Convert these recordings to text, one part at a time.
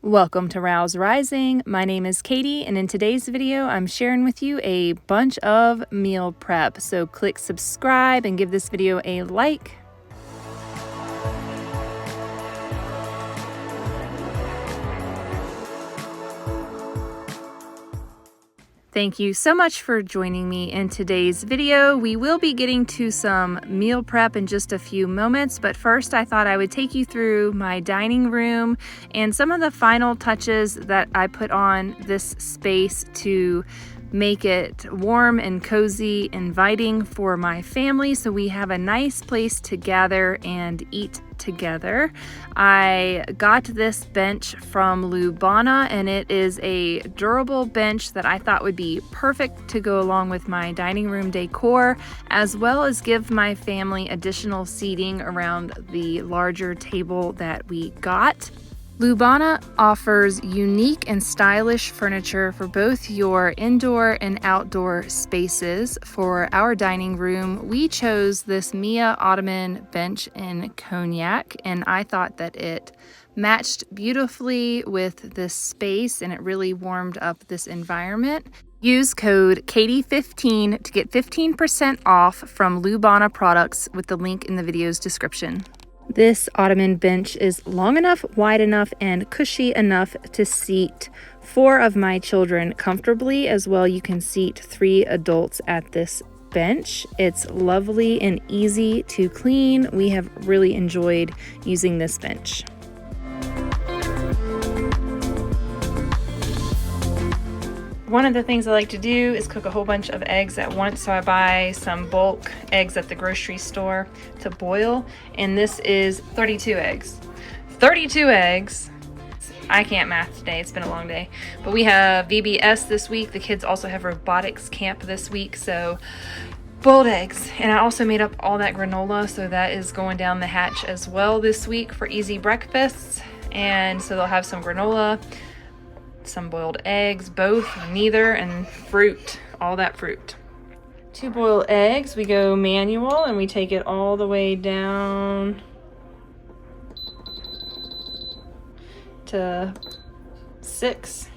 Welcome to Rouse Rising. My name is Katie, and in today's video, I'm sharing with you a bunch of meal prep. So click subscribe and give this video a like. Thank you so much for joining me in today's video. We will be getting to some meal prep in just a few moments, but first I thought I would take you through my dining room and some of the final touches that I put on this space to make it warm and cozy, inviting for my family, so we have a nice place to gather and eat together. I got this bench from BONA, and it is a durable bench that I thought would be perfect to go along with my dining room decor, as well as give my family additional seating around the larger table that we got. BONA offers unique and stylish furniture for both your indoor and outdoor spaces. For our dining room, we chose this Mia Ottoman bench in cognac, and I thought that it matched beautifully with this space and it really warmed up this environment. Use code Katie15 to get 15% off from BONA products with the link in the video's description. This Ottoman bench is long enough, wide enough, and cushy enough to seat 4 of my children comfortably. As well, you can seat 3 adults at this bench. It's lovely and easy to clean. We have really enjoyed using this bench. One of the things I like to do is cook a whole bunch of eggs at once, so I buy some bulk eggs at the grocery store to boil, and this is 32 eggs. 32 eggs! I can't math today, it's been a long day. But we have VBS this week. The kids also have robotics camp this week, so boiled eggs. And I also made up all that granola, so that is going down the hatch as well this week for easy breakfasts. And so they'll have some granola, some boiled eggs, both or neither, and fruit, all that fruit. 2 boiled eggs, we go manual and we take it all the way down to 6,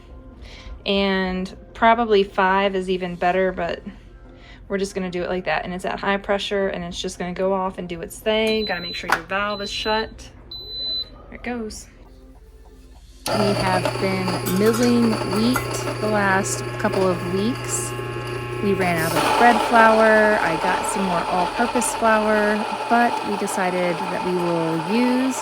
and probably 5 is even better, but we're just going to do it like that. And it's at high pressure and it's just going to go off and do its thing. Got to make sure your valve is shut. There it goes. We have been milling wheat the last couple of weeks. We ran out of bread flour. I got some more all-purpose flour, but we decided that we will use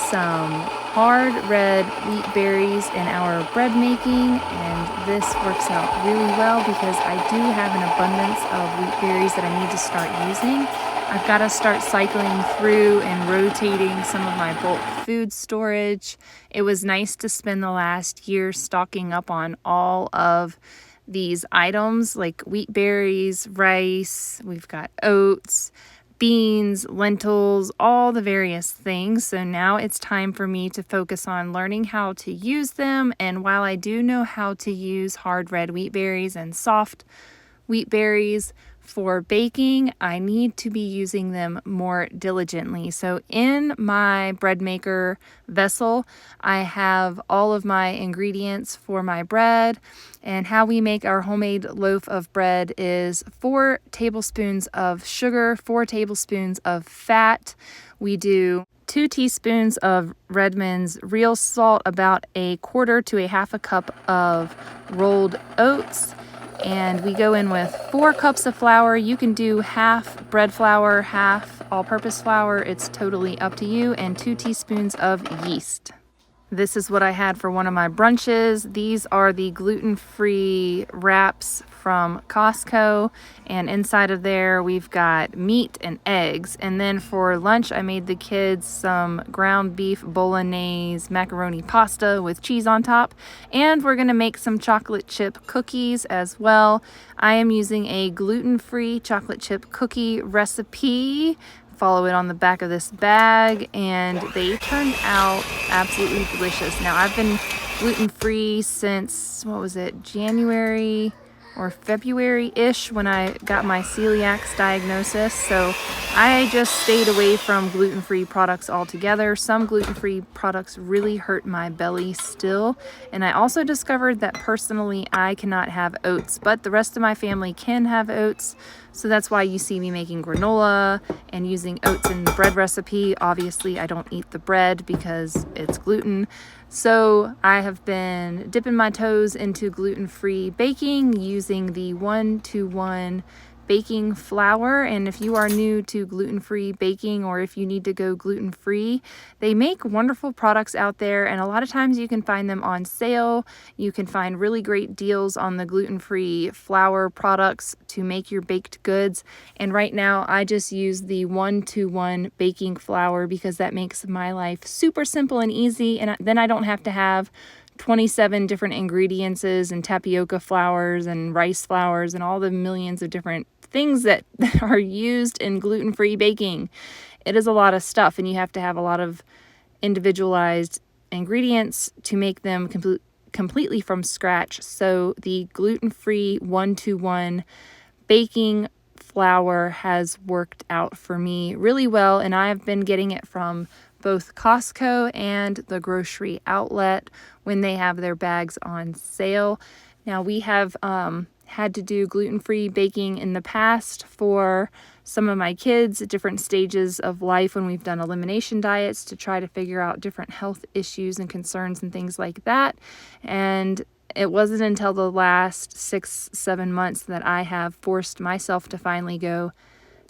some hard red wheat berries in our bread making, and this works out really well because I do have an abundance of wheat berries that I need to start using. I've got to start cycling through and rotating some of my bulk food storage. It was nice to spend the last year stocking up on all of these items like wheat berries, rice, we've got oats, beans, lentils, all the various things. So now it's time for me to focus on learning how to use them. And while I do know how to use hard red wheat berries and soft wheat berries for baking, I need to be using them more diligently. So in my bread maker vessel, I have all of my ingredients for my bread, and how we make our homemade loaf of bread is 4 tablespoons of sugar, 4 tablespoons of fat. We do 2 teaspoons of Redmond's real salt, about 1/4 to 1/2 cup of rolled oats, and we go in with 4 cups of flour. You can do half bread flour, half all-purpose flour. It's totally up to you, and 2 teaspoons of yeast. This is what I had for one of my brunches. These are the gluten-free wraps from Costco, and inside of there we've got meat and eggs. And then for lunch I made the kids some ground beef bolognese macaroni pasta with cheese on top, and we're gonna make some chocolate chip cookies as well. I am using a gluten-free chocolate chip cookie recipe. Follow it on the back of this bag, and they turned out absolutely delicious. Now, I've been gluten-free since, January or February-ish when I got my celiac diagnosis. So I just stayed away from gluten-free products altogether. Some gluten-free products really hurt my belly still. And I also discovered that personally I cannot have oats, but the rest of my family can have oats. So that's why you see me making granola and using oats in the bread recipe. Obviously, I don't eat the bread because it's gluten. So I have been dipping my toes into gluten-free baking using the 1-to-1 baking flour. And if you are new to gluten-free baking, or if you need to go gluten-free, they make wonderful products out there, and a lot of times you can find them on sale. You can find really great deals on the gluten-free flour products to make your baked goods. And right now I just use the 1-to-1 baking flour because that makes my life super simple and easy, and then I don't have to have 27 different ingredients and tapioca flours and rice flours and all the millions of different things that are used in gluten-free baking. It is a lot of stuff, and you have to have a lot of individualized ingredients to make them completely from scratch. So the gluten-free 1-to-1 baking flour has worked out for me really well, and I've been getting it from both Costco and the grocery outlet when they have their bags on sale. Now, we have had to do gluten-free baking in the past for some of my kids at different stages of life when we've done elimination diets to try to figure out different health issues and concerns and things like that. And it wasn't until the last 6-7 months that I have forced myself to finally go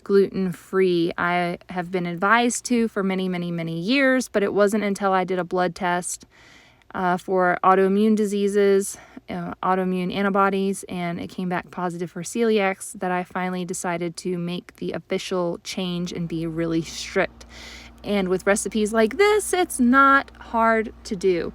gluten-free. I have been advised to for many, many, many years, but it wasn't until I did a blood test for autoimmune diseases, autoimmune antibodies, and it came back positive for celiac that I finally decided to make the official change and be really strict. And with recipes like this, it's not hard to do.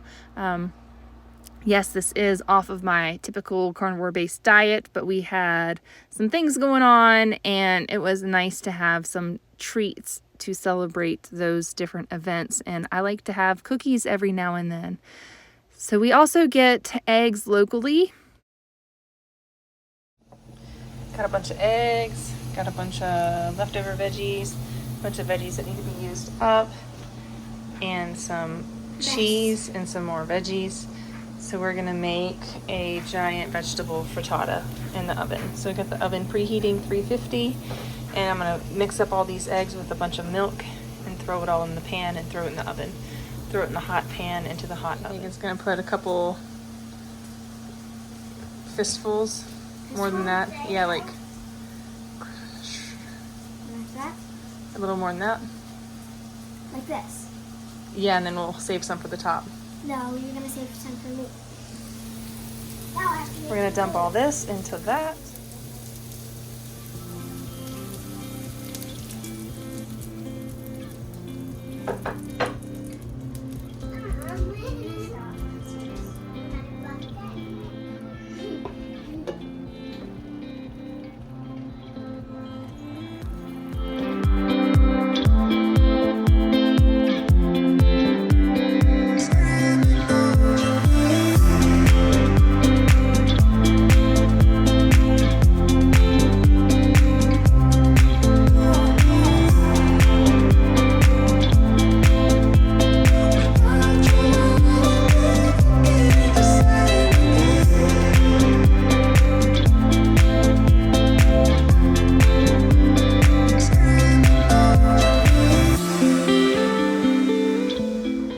Yes, this is off of my typical carnivore-based diet, but we had some things going on, and it was nice to have some treats to celebrate those different events. And I like to have cookies every now and then. So we also get eggs locally. Got a bunch of eggs, got a bunch of leftover veggies, a bunch of veggies that need to be used up, and some cheese and some more veggies. So we're gonna make a giant vegetable frittata in the oven. So we got the oven preheating 350, and I'm gonna mix up all these eggs with a bunch of milk and throw it all in the pan and throw it in the oven. Throw it in the hot pan into the hot oven. I think it's gonna put a couple fistfuls, more than that. Yeah, like that? A little more than that. Like this? Yeah, and then we'll save some for the top. No, you're gonna save some for me. We're gonna dump all this into that.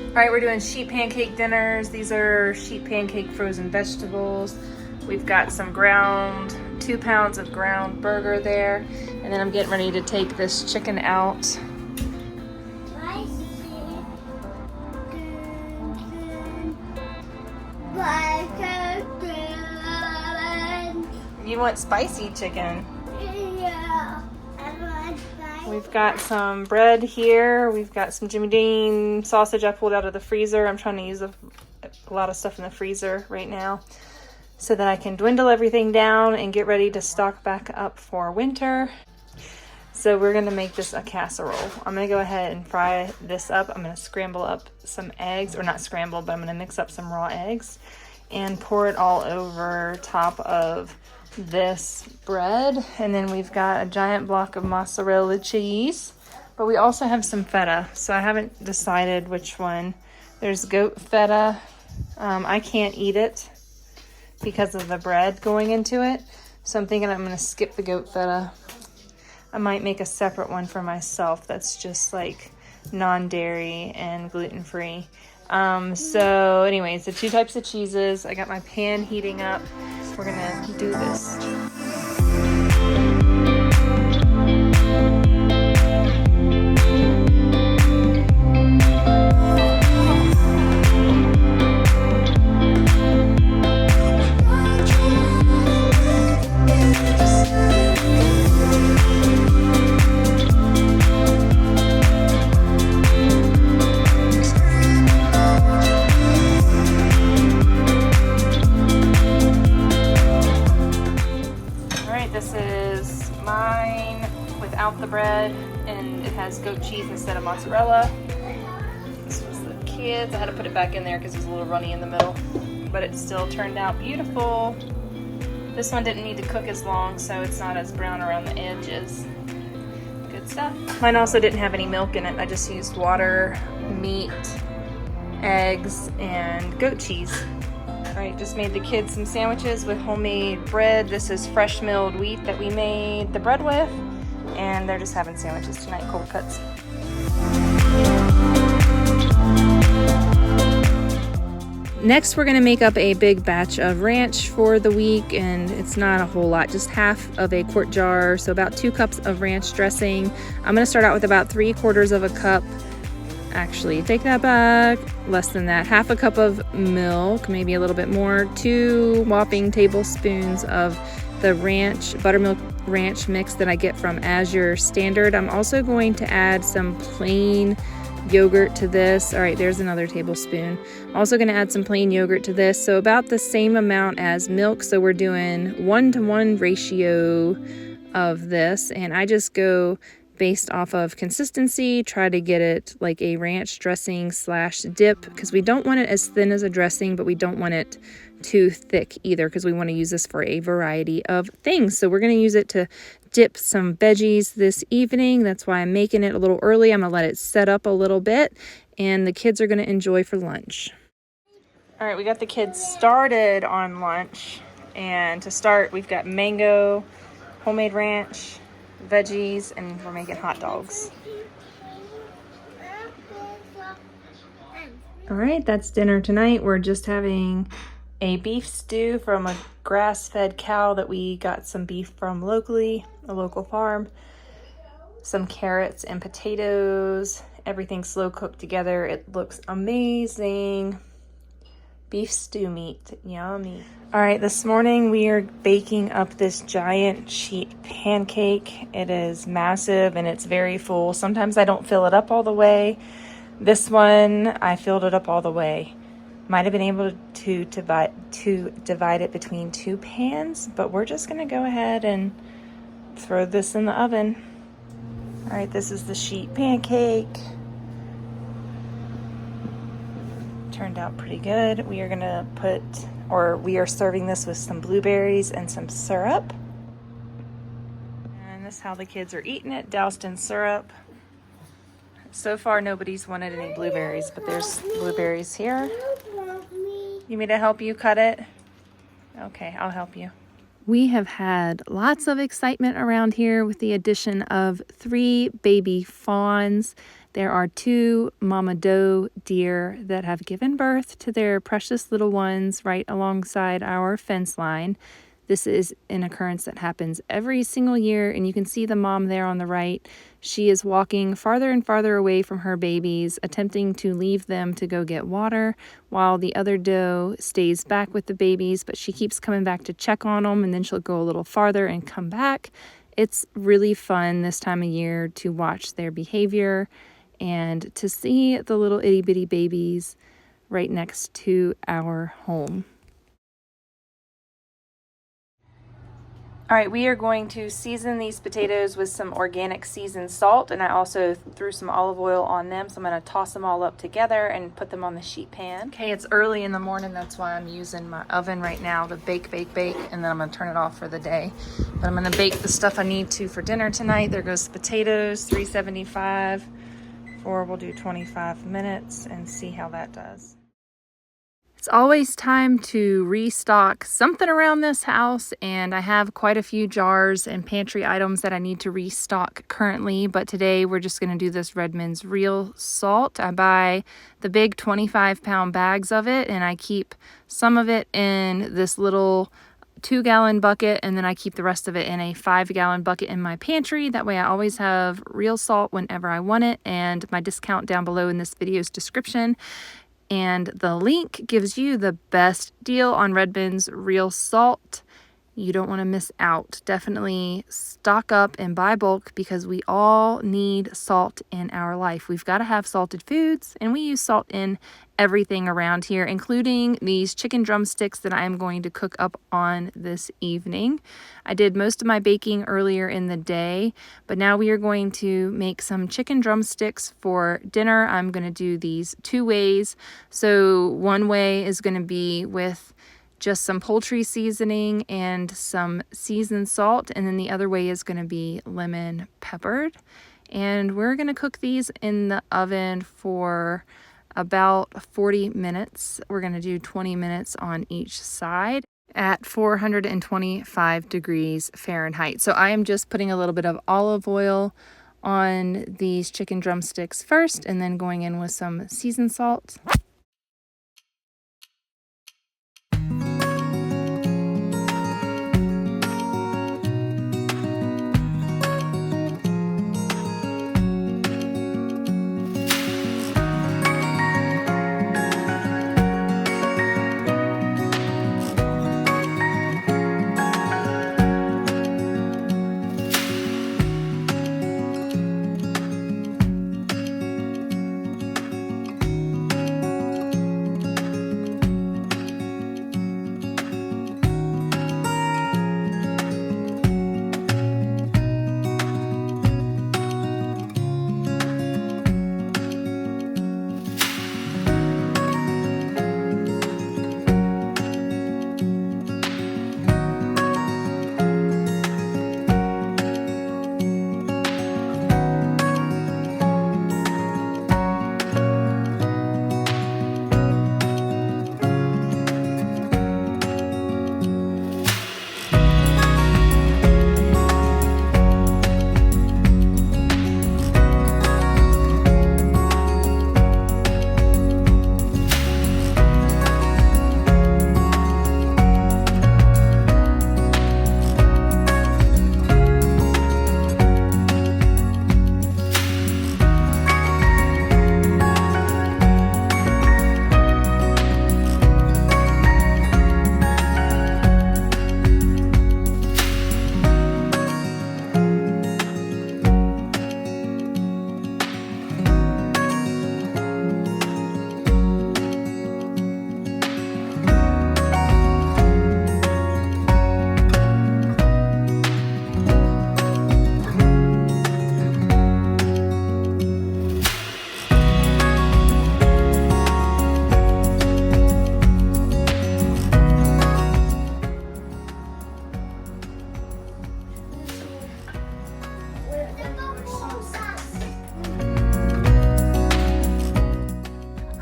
Alright, we're doing sheet pancake dinners. These are sheet pancake frozen vegetables. We've got some 2 pounds of ground burger there. And then I'm getting ready to take this chicken out. You want spicy chicken? Yeah, I want spicy. We've got some bread here. We've got some Jimmy Dean sausage I pulled out of the freezer. I'm trying to use a lot of stuff in the freezer right now so that I can dwindle everything down and get ready to stock back up for winter. So we're gonna make this a casserole. I'm gonna go ahead and fry this up. I'm gonna scramble up some eggs, or not scramble, but I'm gonna mix up some raw eggs and pour it all over top of this bread, and then we've got a giant block of mozzarella cheese, but we also have some feta, so I haven't decided which one. There's goat feta. I can't eat it because of the bread going into it, so I'm thinking I'm going to skip the goat feta. I might make a separate one for myself that's just like non-dairy and gluten-free. So anyways, the 2 types of cheeses. I got my pan heating up. We're gonna do this. This is mine without the bread, and it has goat cheese instead of mozzarella. This was the kids. I had to put it back in there because it was a little runny in the middle, but it still turned out beautiful. This one didn't need to cook as long, so it's not as brown around the edges. Good stuff. Mine also didn't have any milk in it. I just used water, meat, eggs, and goat cheese. All right, just made the kids some sandwiches with homemade bread. This is fresh milled wheat that we made the bread with, and they're just having sandwiches tonight, cold cuts. Next, we're gonna make up a big batch of ranch for the week, and it's not a whole lot, just half of a quart jar, so about 2 cups of ranch dressing. I'm gonna start out with about 3/4 of a cup. Actually, take that back, less than that. Half a cup of milk, maybe a little bit more. 2 whopping tablespoons of the ranch, buttermilk ranch mix that I get from Azure Standard. I'm also going to add some plain yogurt to this. All right, there's another tablespoon. I'm also going to add some plain yogurt to this, so about the same amount as milk. So we're doing 1-to-1 ratio of this, and I just go based off of consistency, try to get it like a ranch dressing / dip, because we don't want it as thin as a dressing, but we don't want it too thick either, because we want to use this for a variety of things. So we're going to use it to dip some veggies this evening. That's why I'm making it a little early. I'm going to let it set up a little bit, and the kids are going to enjoy for lunch. All right, we got the kids started on lunch, and to start, we've got mango, homemade ranch, veggies, and we're making hot dogs. All right, that's dinner tonight. We're just having a beef stew from a grass-fed cow that we got some beef from locally, a local farm, some carrots and potatoes, everything slow cooked together. It looks amazing. Beef stew meat, yummy. All right, this morning we are baking up this giant sheet pancake. It is massive and it's very full. Sometimes I don't fill it up all the way. This one, I filled it up all the way. Might have been able to divide it between 2 pans, but we're just gonna go ahead and throw this in the oven. All right, this is the sheet pancake. Turned out pretty good. We are gonna we are serving this with some blueberries and some syrup. And this is how the kids are eating it, doused in syrup. So far, nobody's wanted any blueberries, but there's blueberries here. You need me to help you cut it? Okay, I'll help you. We have had lots of excitement around here with the addition of 3 baby fawns. There are 2 mama doe deer that have given birth to their precious little ones right alongside our fence line. This is an occurrence that happens every single year, and you can see the mom there on the right. She is walking farther and farther away from her babies, attempting to leave them to go get water, while the other doe stays back with the babies, but she keeps coming back to check on them, and then she'll go a little farther and come back. It's really fun this time of year to watch their behavior and to see the little itty bitty babies right next to our home. All right, we are going to season these potatoes with some organic seasoned salt, and I also threw some olive oil on them, so I'm going to toss them all up together and put them on the sheet pan. Okay, it's early in the morning, that's why I'm using my oven right now to bake, and then I'm going to turn it off for the day. But I'm going to bake the stuff I need to for dinner tonight. There goes the potatoes, 375, or we'll do 25 minutes and see how that does. It's always time to restock something around this house, and I have quite a few jars and pantry items that I need to restock currently, but today we're just going to do this Redmond's real salt. I buy the big 25-pound bags of it, and I keep some of it in this little 2-gallon bucket, and then I keep the rest of it in a 5-gallon bucket in my pantry. That way I always have real salt whenever I want it, and my discount down below in this video's description. And the link gives you the best deal on Redmond's real salt. You don't want to miss out. Definitely stock up and buy bulk because we all need salt in our life. We've got to have salted foods, and we use salt in everything around here, including these chicken drumsticks that I am going to cook up on this evening. I did most of my baking earlier in the day, but now we are going to make some chicken drumsticks for dinner. I'm going to do these 2 ways. So one way is going to be with just some poultry seasoning and some seasoned salt, and then the other way is going to be lemon peppered. And we're going to cook these in the oven for about 40 minutes. We're going to do 20 minutes on each side at 425 degrees Fahrenheit. So I am just putting a little bit of olive oil on these chicken drumsticks first, and then going in with some seasoned salt.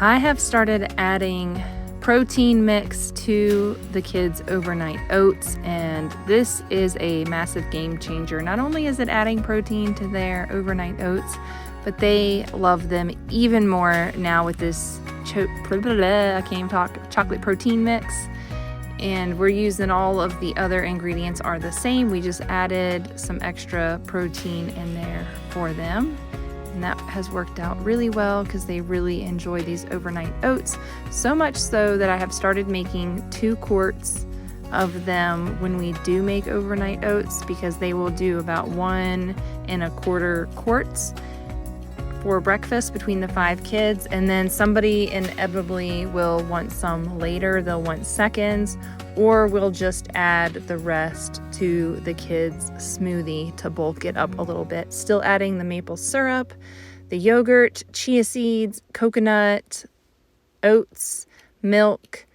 I have started adding protein mix to the kids' overnight oats, and this is a massive game changer. Not only is it adding protein to their overnight oats, but they love them even more now with this chocolate protein mix. And we're using all of the other ingredients are the same. We just added some extra protein in there for them. And that has worked out really well because they really enjoy these overnight oats. So much so that I have started making 2 quarts of them when we do make overnight oats, because they will do about 1 1/4 quarts for breakfast between the 5 kids. And then somebody inevitably will want some later. They'll want seconds, or we'll just add the rest to the kids' smoothie to bulk it up a little bit. Still adding the maple syrup, the yogurt, chia seeds, coconut, oats, milk,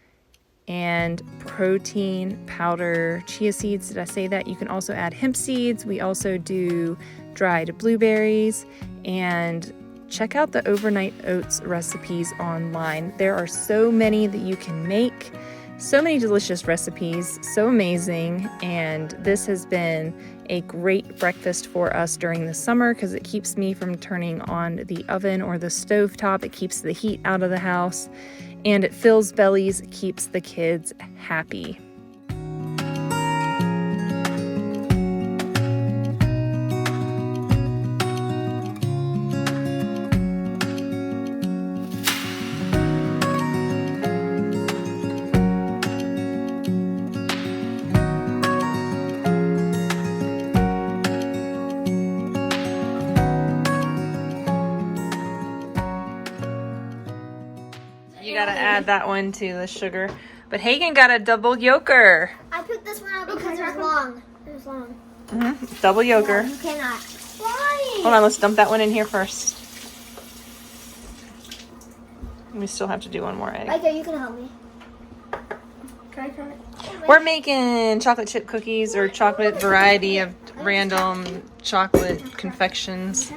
and protein powder. Chia seeds, did I say that? You can also add hemp seeds. We also do dried blueberries, and check out the overnight oats recipes online. There are so many that you can make, so many delicious recipes, so amazing, and this has been a great breakfast for us during the summer because it keeps me from turning on the oven or the stovetop. It keeps the heat out of the house, and it fills bellies, keeps the kids happy. You gotta add that one to the sugar. But Hagen got a double yolker. I picked this one out because it was long. It was long. Double yolker. No, you cannot. Why? Hold on, let's dump that one in here first. We still have to do one more egg. Okay, you can help me. Can I turn it? We're making chocolate chip cookies or chocolate variety of random chocolate confections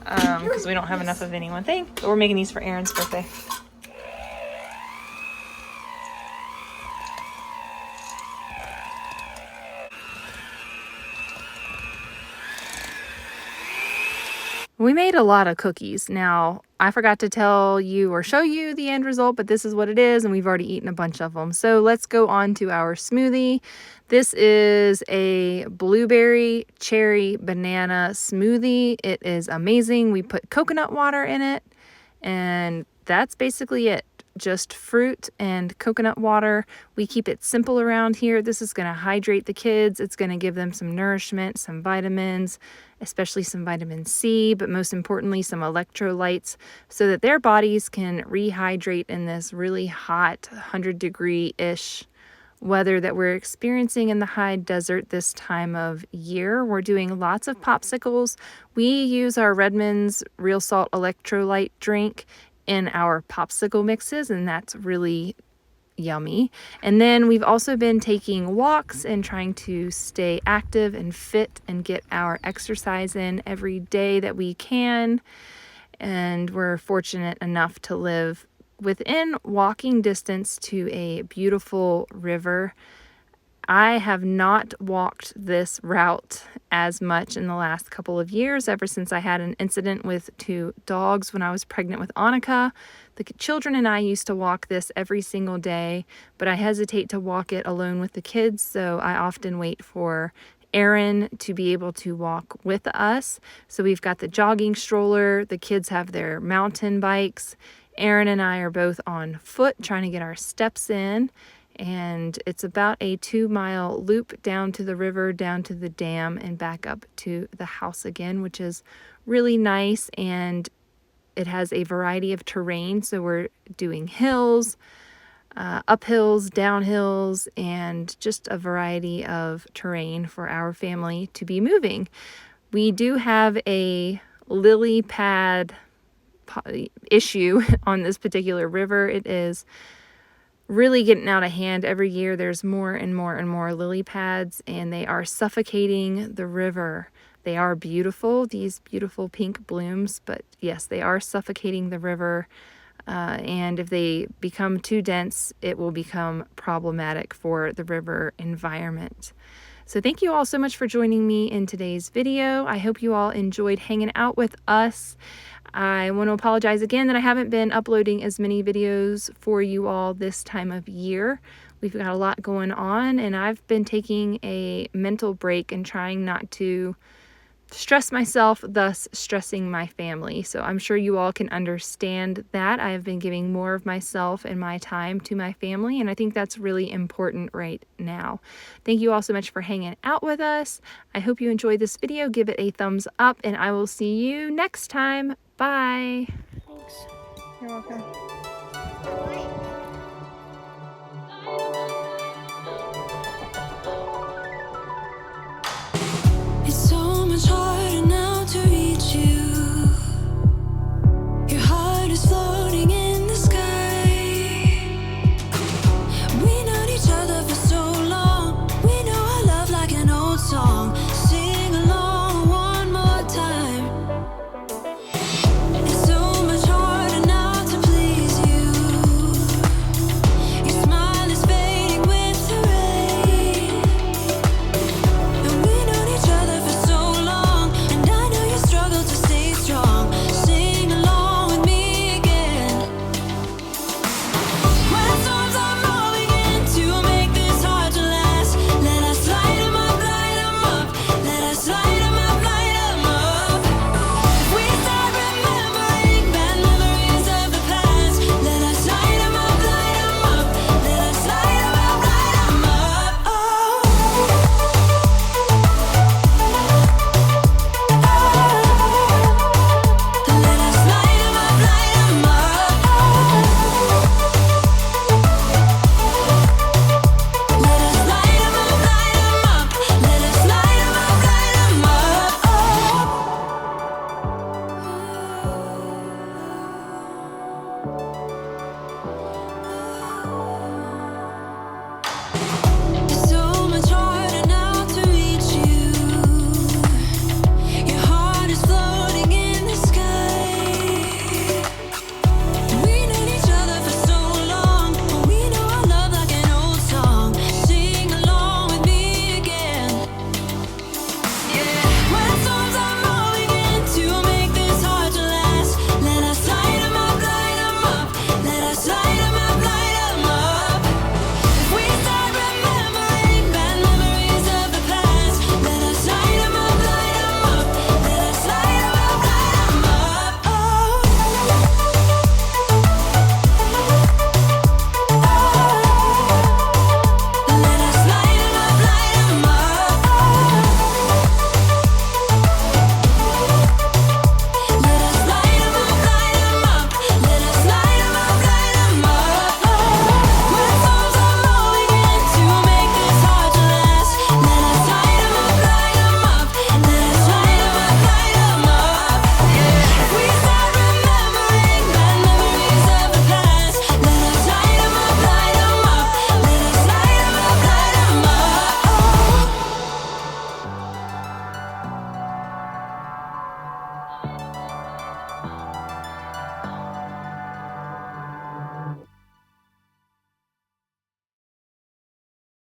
because we don't have enough of any one thing. But we're making these for Aaron's birthday. We made a lot of cookies. Now, I forgot to tell you or show you the end result, but this is what it is, and we've already eaten a bunch of them. So let's go on to our smoothie. This is a blueberry, cherry, banana smoothie. It is amazing. We put coconut water in it, and that's basically it. Just fruit and coconut water. We keep it simple around here. This is going to hydrate the kids. It's going to give them some nourishment, some vitamins, especially some vitamin C, but most importantly, some electrolytes so that their bodies can rehydrate in this really hot 100-degree-ish weather that we're experiencing in the high desert this time of year. We're doing lots of popsicles. We use our Redmond's Real Salt electrolyte drink in our popsicle mixes, and that's really yummy. And then we've also been taking walks and trying to stay active and fit and get our exercise in every day that we can. And we're fortunate enough to live within walking distance to a beautiful river. I have not walked this route as much in the last couple of years, ever since I had an incident with 2 dogs when I was pregnant with Annika. The children and I used to walk this every single day, but I hesitate to walk it alone with the kids, so I often wait for Aaron to be able to walk with us. So we've got the jogging stroller, the kids have their mountain bikes. Aaron and I are both on foot trying to get our steps in. And it's about a 2-mile loop down to the river, down to the dam, and back up to the house again, which is really nice. And it has a variety of terrain. So we're doing hills, uphills, downhills, and just a variety of terrain for our family to be moving. We do have a lily pad issue on this particular river. It is really getting out of hand every year. There's more and more and more lily pads, and they are suffocating the river. They are beautiful, these beautiful pink blooms, but yes, they are suffocating the river. And if they become too dense, it will become problematic for the river environment. So thank you all so much for joining me in today's video. I hope you all enjoyed hanging out with us. I want to apologize again that I haven't been uploading as many videos for you all this time of year. We've got a lot going on, and I've been taking a mental break and trying not to stress myself, thus stressing my family. So I'm sure you all can understand that. I have been giving more of myself and my time to my family, and I think that's really important right now. Thank you all so much for hanging out with us. I hope you enjoyed this video. Give it a thumbs up, and I will see you next time. Bye. Thanks. You're welcome. Bye.